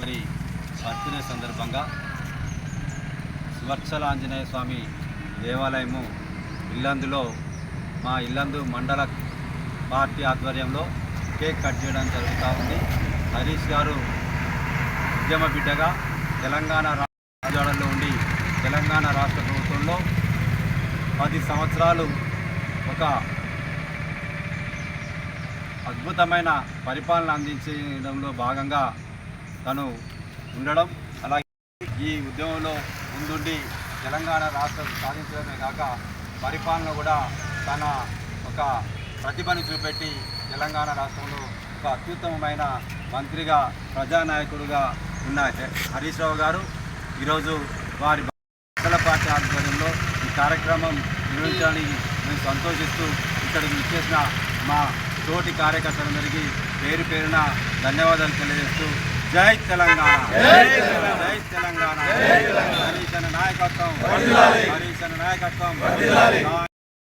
Birthday సందర్భంగా సువర్చల ఆంజనేయ స్వామి దేవాలయము ఇల్లందులో మా ఇల్లందు మండల పార్టీ ఆధ్వర్యంలో కేక్ కట్ చేయడం జరుగుతూ ఉంది. హరీష్ గారు ఉద్యమ బిడ్డగా తెలంగాణ రాజధానిలో ఉండి తెలంగాణ రాష్ట్ర ప్రభుత్వంలో 10 సంవత్సరాలు ఒక అద్భుతమైన పరిపాలన అందించడంలో భాగంగా తను ఉండడం, అలాగే ఈ ఉద్యమంలో ముందుండి తెలంగాణ రాష్ట్రం సాధించడమే కాక పరిపాలన కూడా తన ఒక ప్రతిభను చూపెట్టి తెలంగాణ రాష్ట్రంలో ఒక అత్యుత్తమమైన మంత్రిగా ప్రజానాయకుడిగా ఉన్న హరీష్ రావు గారు ఈరోజు వారి మండల పార్టీ ఆధ్వర్యంలో ఈ కార్యక్రమం నిర్వహించడానికి మేము సంతోషిస్తూ ఇక్కడికి ఇచ్చేసిన మా తోటి కార్యకర్తలందరికీ పేరు పేరున ధన్యవాదాలు తెలియజేస్తూ జై తెలంగాణ, జై తెలంగాణ, హరీష్ అన్న నాయకత్వం, హరీష్ అన్న నాయకత్వం.